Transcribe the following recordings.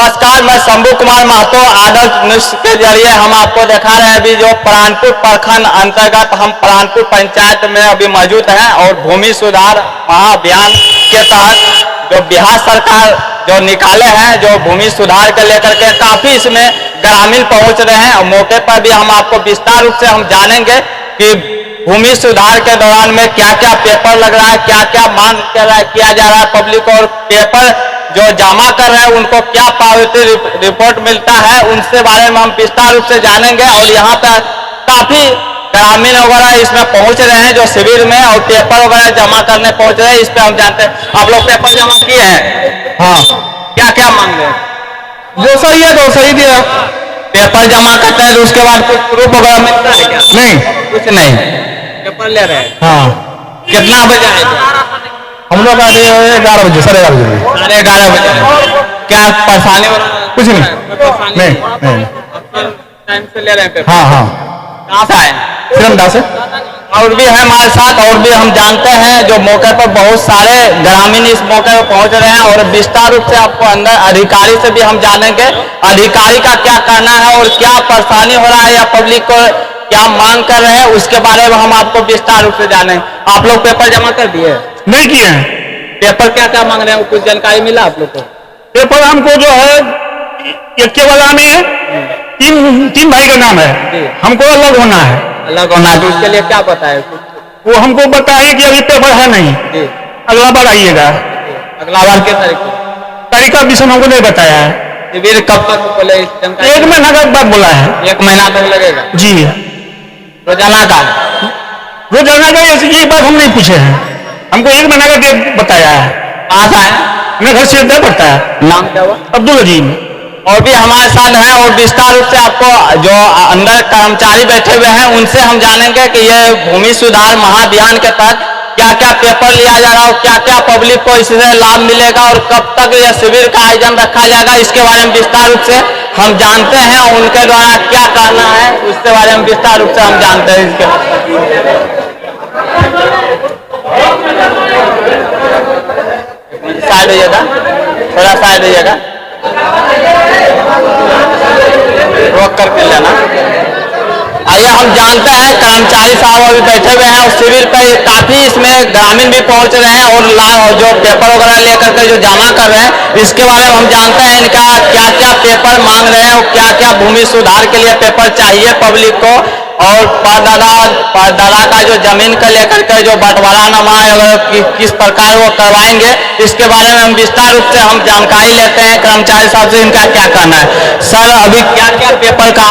नमस्कार, मैं शंभू कुमार महतो। आदर्श न्यूज के जरिए हम आपको दिखा रहे हैं अभी जो प्राणपुर प्रखंड अंतर्गत हम प्राणपुर पंचायत में अभी मौजूद हैं और भूमि सुधार महाअभियान के तहत जो बिहार सरकार जो निकाले हैं जो भूमि सुधार के लेकर के काफी इसमें ग्रामीण पहुंच रहे हैं और मौके पर भी हम आपको विस्तार रूप से हम जानेंगे कि भूमि सुधार के दौरान में क्या क्या पेपर लग रहा है, क्या क्या मांग किया जा रहा है पब्लिक, और पेपर जो जमा कर रहे हैं उनको क्या पावती रिपोर्ट मिलता है, उनसे बारे में हम विस्तार रूप से जानेंगे। और यहाँ पर काफी ग्रामीण वगैरह इसमें पहुंच रहे हैं जो शिविर में और पेपर वगैरह जमा करने पहुंच रहे हैं। इस पे हम जानते हैं आप लोग पेपर जमा किए हैं? हाँ। क्या क्या मांग रहे हैं? जो सही है तो सही दिया। पेपर जमा करते हैं तो उसके बाद कुछ प्रूफ वगैरह मिलता है क्या? नहीं, कुछ नहीं, पेपर ले रहे हैं। हाँ। कितना बजे आए? हम लोग आए 11 बजे, 11:30 बजे। 11:30 बजे। क्या परेशानी हो रहा है? कुछ नहीं, नहीं। टाइम से ले रहे हैं पेपर? हाँ हाँ। कहाँ से आए? सिरंदा से। और भी है हमारे साथ, और भी हम जानते हैं जो मौके पर बहुत सारे ग्रामीण इस मौके पर पहुंच रहे हैं और विस्तार रूप से आपको अंदर अधिकारी से भी हम जानेंगे अधिकारी का क्या कहना है और क्या परेशानी हो रहा है या पब्लिक को क्या मांग कर रहे हैं, उसके बारे में हम आपको विस्तार रूप से जानेंगे। आप लोग पेपर जमा कर दिए? नहीं किए हैं। पेपर क्या क्या मांग रहे हैं, कुछ जानकारी मिला आप लोग को? पेपर हमको जो है एक केवल नाम है, तीन भाई का नाम है, हमको अलग होना है। अलग होना है तो उसके लिए क्या बताए? वो हमको बताइए कि अभी पेपर है नहीं, अगला बार आइएगा। अगला बार के तारीख का विषय हमको नहीं बताया है। शिविर कब तक बोले? 1 महीना का बाद बोला है। 1 महीना तक लगेगा जी। रोजाना का? रोजाना का ये बात हम नहीं पूछे हैं, हमको 1 महीना का डेट बताया है। कहाँ से आए? हमें घर से पड़ता है। नाम क्या हुआ? अब्दुल अजीम। और भी हमारे साथ हैं और विस्तार रूप से आपको जो अंदर कर्मचारी बैठे हुए हैं उनसे हम जानेंगे कि ये भूमि सुधार महाअभियान के तहत क्या क्या पेपर लिया जा रहा है और क्या क्या पब्लिक को इससे लाभ मिलेगा और कब तक यह शिविर का आयोजन रखा जाएगा, इसके बारे में विस्तार रूप से हम जानते हैं। उनके द्वारा क्या करना है उसके बारे में विस्तार रूप से हम जानते हैं। इसके साइड होइएगा, थोड़ा साइड होइएगा, रोक करके लेना। आइए हम जानते हैं कर्मचारी साहब अभी बैठे हुए हैं और शिविर पे काफी इसमें ग्रामीण भी पहुंच रहे हैं और जो पेपर वगैरह लेकर के जो जमा कर रहे हैं इसके बारे में हम जानते हैं इनका क्या क्या पेपर मांग रहे हैं और क्या क्या भूमि सुधार के लिए पेपर चाहिए पब्लिक को, और परदादा का जो जमीन का लेकर के जो बंटवारानामा किस प्रकार वो करवाएंगे इसके बारे में हम विस्तार रूप से हम जानकारी लेते हैं कर्मचारी साहब से इनका क्या कहना है। सर अभी क्या क्या पेपर का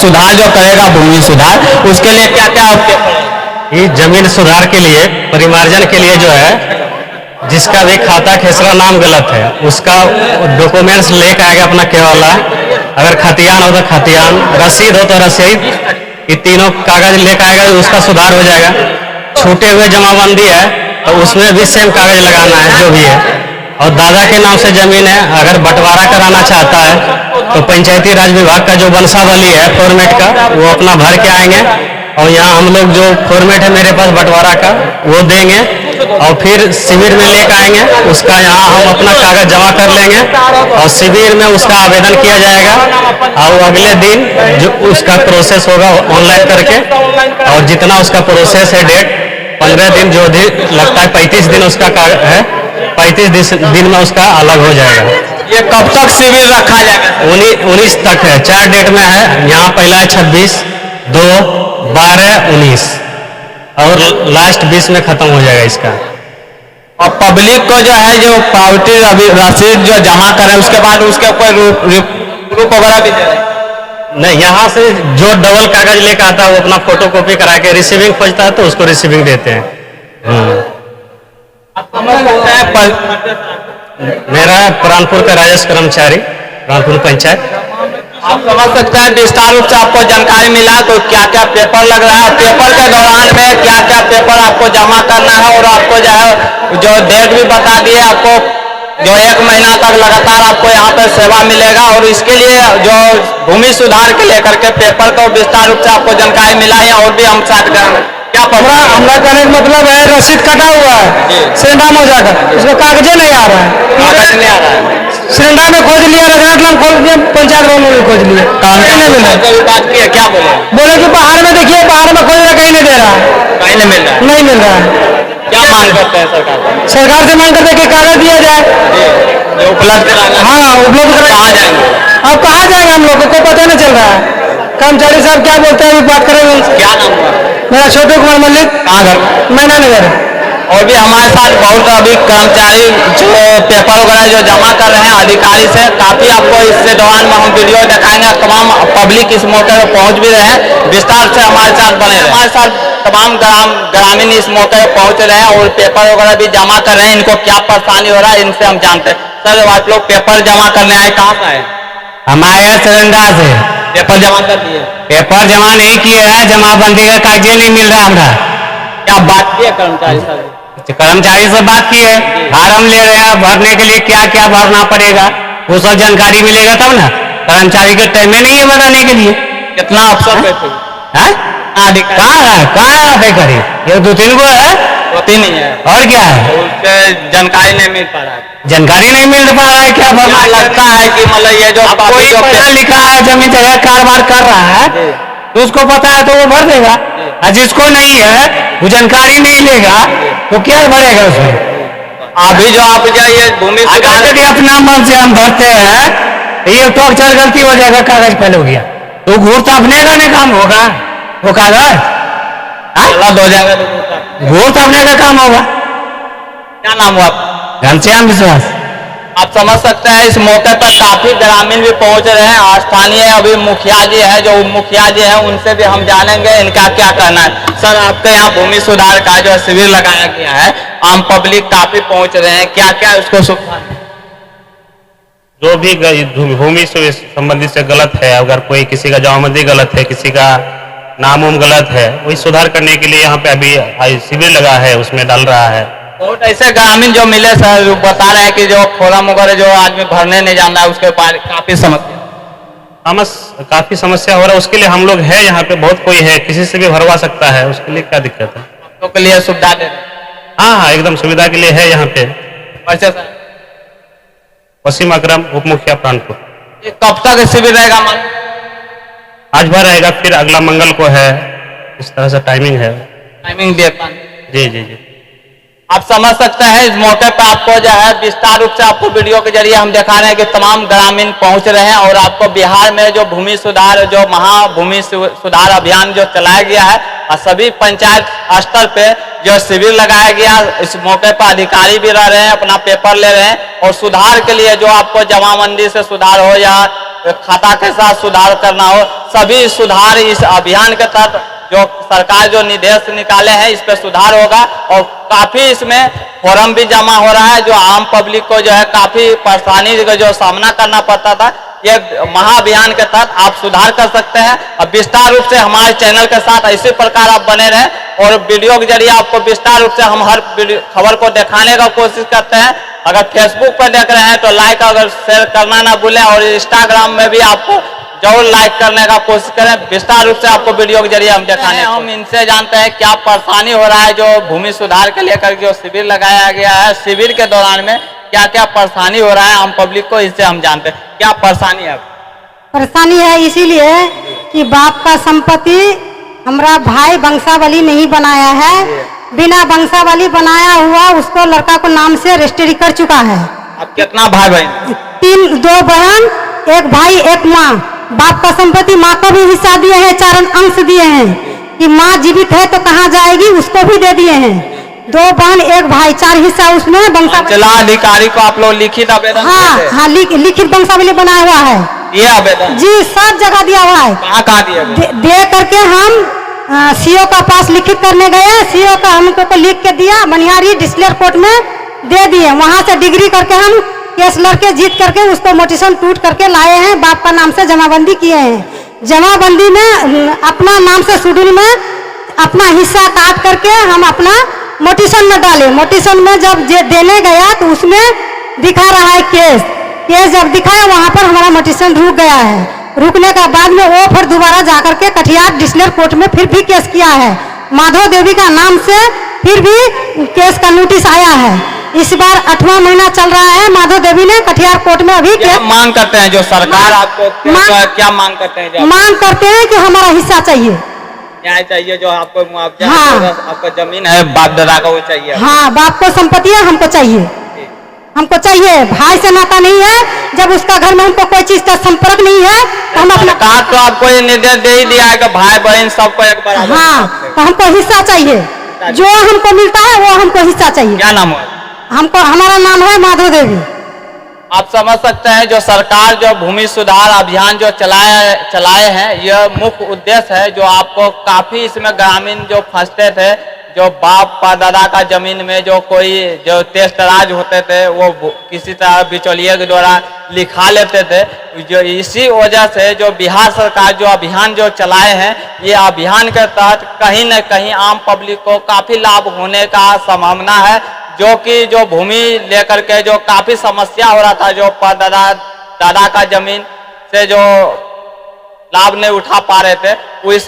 सुधार जो करेगा भूमि सुधार उसके लिए क्या क्या पेपर? ये जमीन सुधार के लिए परिमार्जन के लिए जो है जिसका भी खाता खेसरा नाम गलत है उसका डॉक्यूमेंट्स लेकर आएगा अपना केवाला, अगर खतियान हो तो खतियान, रसीद हो तो रसीद, ये तीनों कागज लेकर आएगा उसका सुधार हो जाएगा। छूटे हुए जमाबंदी है तो उसमें भी सेम कागज लगाना है जो भी है। और दादा के नाम से जमीन है अगर बंटवारा कराना चाहता है तो पंचायती राज विभाग का जो वंशावली है फॉर्मेट का वो अपना भर के आएंगे और यहाँ हम लोग जो फॉर्मेट है मेरे पास बंटवारा का वो देंगे और फिर शिविर में लेकर आएंगे, उसका यहाँ हम अपना कागज जमा कर लेंगे और शिविर में उसका आवेदन किया जाएगा और अगले दिन जो उसका प्रोसेस होगा ऑनलाइन करके, और जितना उसका प्रोसेस है डेट 15 दिन जो लगता है 35 दिन उसका है, 35 दिन में उसका अलग हो जाएगा। ये कब तक शिविर रखा जाएगा? 19 तक है, 4 डेट में है। यहाँ पहला है 26, 2, 12, 19 और लास्ट 20 में खत्म हो जाएगा इसका। और पब्लिक को जो है जो पावती रसीद जो जमा करें उसके बाद उसके कोई प्रूफ वगैरह भी दे रहे? नहीं, यहाँ से जो डबल कागज लेकर आता है वो अपना फोटो कॉपी करा के रिसीविंग खोजता है तो उसको रिसीविंग देते हैं। मेरा प्राणपुर का राजस्व कर्मचारी प्राणपुर पंचायत। आप समझ सकते हैं विस्तार रूप से आपको जानकारी मिला तो क्या क्या पेपर लग रहा है, पेपर के दौरान में क्या क्या पेपर आपको जमा करना है और आपको जो है जो डेट भी बता दिए आपको जो 1 महीना तक लगातार आपको यहाँ पे सेवा मिलेगा। और इसके लिए जो भूमि सुधार के लेकर के पेपर को विस्तार रूप से आपको जानकारी मिला है और भी हम साथ क्या हमरा हमरा कहने का मतलब है रसीद कटा हुआ जी। है सिलेंडर में जाकर उसका कागजे नहीं आ रहा है। कागज नहीं आ रहा है। सिलेंडर में खोज लिया, रघुनाथलाल खोज लिया, पंचायत भवन में भी खोज लिया, कहीं नहीं मिला। कभी बात की है, क्या बोले? बोले कि बाहर में देखिए, बाहर में खोज रहा, कहीं नहीं दे रहा है, कहीं नहीं मिल रहा है। नहीं मिल रहा है। क्या मांग करते हैं सरकार से? सरकार से मांग करते हैं कि कागज दिया जाए। जी, जो उपलब्ध कराना। हाँ, उपलब्ध कहाँ कराया। जाएंगे? अब कहाँ जाएंगे, हम लोग को पता नहीं चल रहा है। कर्मचारी साहब क्या बोलते हैं, अभी बात करेंगे उनसे। क्या नाम हुआ? मेरा छोटू कुमार मल्लिक, कहाँ घर? मैना नगर। और भी हमारे साथ बहुत अभी कर्मचारी जो पेपर वगैरह जो जमा कर रहे हैं अधिकारी से, काफी आपको इससे दौरान में हम वीडियो दिखाएंगे। तमाम पब्लिक इस मौके पर पहुंच भी रहे हैं, विस्तार से हमारे साथ बने रहे। हमारे साथ तमाम ग्रामीण इस मौके पर पहुंच रहे हैं और पेपर वगैरह भी जमा कर रहे हैं। इनको क्या परेशानी हो रहा है इनसे हम जानते हैं। सर, आप लोग पेपर जमा करने आए, कहाँ से आए? हमारे यहाँ सिलेंडर से पेपर जमा कर दिए? पेपर जमा नहीं किए हैं, जमाबंदी का कागजे नहीं मिल रहा हमरा। क्या बात की है कर्मचारी साहब? कर्मचारी से बात की है, फार्म ले रहे हैं, भरने के लिए क्या क्या भरना पड़ेगा वो सब जानकारी मिलेगा तब ना। कर्मचारी के टाइम में नहीं है बताने के लिए। कितना अफसर बैठे? हैं? कहाँ है अधिकारी? ये 2-3 गो है, होती नहीं है और क्या है? उसके जानकारी नहीं मिल पा रहा है। जानकारी नहीं मिल पा रहा है, क्या भरना क्या लगता है कि मतलब ये जो कोई जो पढ़ा लिखा है, जमीन जगह कारोबार कर रहा है तो उसको पता है तो वो भर देगा, और जिसको नहीं है वो जानकारी नहीं लेगा तो क्या भरेगा उसमें। अभी जो आप ये भूमि अगर सुधार यदि अपना मन से हम भरते हैं ये तो अक्सर गलती हो जाएगा, कागज फेल हो गया तो घूर तो अपने का नहीं काम होगा, वो कागज गलत हो जाएगा तो घूर तो अपने का काम होगा। क्या नाम हुआ आपका? घनश्याम विश्वास। आप समझ सकते हैं इस मौके पर काफी ग्रामीण भी पहुंच रहे हैं। स्थानीय अभी मुखिया जी है, जो मुखिया जी है उनसे भी हम जानेंगे इनका क्या कहना है। सर, आपके यहाँ भूमि सुधार का जो शिविर लगाया गया है, आम पब्लिक काफी पहुंच रहे हैं, क्या क्या उसको सुविधा? जो भी भूमि से संबंधित से गलत है, अगर कोई किसी का जमाबंदी गलत है, किसी का नाम उम गलत है, वही सुधार करने के लिए यहाँ पे अभी शिविर लगा है, उसमें डाल रहा है। बहुत ऐसे ग्रामीण जो मिले सर, जो बता रहे हैं कि जो फॉर्म वगैरह जो आदमी भरने नहीं जान रहा है उसके बाद काफी समस्या। काफी समस्या हो रहा है, उसके लिए हम लोग है यहाँ पे, बहुत कोई है, किसी से भी भरवा सकता है, उसके लिए क्या दिक्कत है? आप लोग के लिए सुविधा दे रहे हैं। हाँ हाँ, एकदम सुविधा के लिए है यहाँ पे। अच्छा सर, वसीम अकरम, उप मुखिया प्राणपुर। ये कब तक शिविर रहेगा? मान आज भर रहेगा, फिर अगला मंगल को है, इस तरह से टाइमिंग है। टाइमिंग दे जी जी जी। आप समझ सकते हैं इस मौके पर आपको जो है विस्तार रूप से आपको वीडियो के जरिए हम दिखा रहे हैं कि तमाम ग्रामीण पहुंच रहे हैं और आपको बिहार में जो भूमि सुधार जो महाभूमि सुधार अभियान जो चलाया गया है और सभी पंचायत स्तर पे जो शिविर लगाया गया, इस मौके पर अधिकारी भी रह रहे हैं, अपना पेपर ले रहे हैं और सुधार के लिए जो आपको जमाबंदी से सुधार हो या खाता के साथ सुधार करना हो, सभी सुधार इस अभियान के तहत जो सरकार जो निर्देश निकाले हैं इस पे सुधार होगा। और काफी इसमें फॉर्म भी जमा हो रहा है, जो आम पब्लिक को जो है काफी परेशानी का जो सामना करना पड़ता था, ये महाअभियान के तहत आप सुधार कर सकते हैं। अब विस्तार रूप से हमारे चैनल के साथ इसी प्रकार आप बने रहें और वीडियो के जरिए आपको विस्तार रूप से हम हर खबर को दिखाने का कोशिश करते हैं। अगर फेसबुक पर देख रहे हैं तो लाइक अगर शेयर करना ना भूलें और इंस्टाग्राम में भी आपको जरूर लाइक करने का कोशिश करें। विस्तार रूप से आपको वीडियो के जरिए हम दिखाने हम इनसे जानते हैं क्या परेशानी हो रहा है जो भूमि सुधार के लेकर जो शिविर लगाया गया है, शिविर के दौरान में क्या क्या परेशानी हो रहा है आम पब्लिक को, इससे हम जानते हैं क्या परेशानी है। परेशानी है इसीलिए कि बाप का संपत्ति हमारा भाई वंशावली नहीं बनाया है, बिना वंशावली बनाया हुआ उसको लड़का को नाम से रजिस्ट्री कर चुका है। अब कितना भाई बहन? 2 बहन, 1 भाई 1 माँ। बाप का संपत्ति माँ को भी हिस्सा दिए हैं, 4 अंश दिए हैं कि माँ जीवित है तो कहाँ जाएगी, उसको भी दे दिए हैं। 2 बहन 1 भाई, 4 हिस्सा उसमें वंशावली। जिला अधिकारी को आप लोग लिखित आवेदन? हाँ, लिखित वंशावली बनाया हुआ है। ये आवेदन जी सब जगह दिया हुआ है। कहाँ दिया? दे करके हम सीओ का पास लिखित करने गए, सीओ का हमको लिख के दिया, मनिहारी डिस्लेयर कोर्ट में दे दिए। वहां से डिग्री करके हम केस लड़के जीत करके उसको मोटिशन टूट करके लाए हैं, बाप का नाम से जमाबंदी किए हैं। जमाबंदी में अपना नाम से शेड्यूल में अपना हिस्सा काट करके हम अपना मोटिशन में डाले। मोटिशन में जब देने गया तो उसमें दिखा रहा है केस जब दिखाया वहां पर हमारा मोटिशन रुक गया है। रुकने का बाद में वो फिर दोबारा जाकर के कटिहार डिस्लेयर कोर्ट में फिर भी केस किया है। माधव देवी का नाम से फिर भी केस का नोटिस आया है। इस बार 8वां महीना चल रहा है। माधव देवी ने कटिहार कोर्ट में अभी क्या केस मांग करते हैं जो सरकार आपको क्या मांग करते हैं जो मांग करते हैं कि हमारा हिस्सा चाहिए। न्याय चाहिए, जो आपको मुआवजा हाँ। जो आपका जमीन है बाप दादा का वो चाहिए। हाँ, बाप को संपत्ति है, हमको चाहिए, हमको चाहिए। भाई से नाता नहीं है, जब उसका घर में हमको कोई चीज का संपर्क नहीं है तो हम अपना सरकार तो आपको ये निर्देश दे ही दिया है कि भाई बहन सबको एक बराबर हाँ, तो हमको हिस्सा चाहिए। जो हमको मिलता है वो हमको हिस्सा चाहिए। क्या नाम है? हमको, हमारा नाम है माधव देवी। आप समझ सकते हैं जो सरकार जो भूमि सुधार अभियान जो चलाए हैं, यह मुख्य उद्देश्य है जो आपको काफी इसमें ग्रामीण जो फंसते थे, जो बाप दादा का जमीन में जो कोई जो तेज तराज होते थे वो किसी तरह बिचौलिए के द्वारा लिखा लेते थे। जो इसी वजह से जो बिहार सरकार जो अभियान जो चलाए हैं, ये अभियान के तहत कहीं न कहीं आम पब्लिक को काफी लाभ होने का संभावना है। जो कि जो भूमि लेकर के जो काफी समस्या हो रहा था, जो दादा का जमीन से जो लाभ नहीं उठा पा रहे थे, वो इस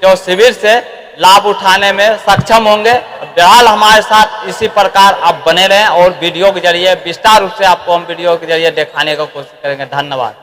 जो शिविर से लाभ उठाने में सक्षम होंगे। बहरहाल हमारे साथ इसी प्रकार आप बने रहें और वीडियो के जरिए विस्तार रूप से आपको हम वीडियो के जरिए दिखाने का कोशिश करेंगे। धन्यवाद।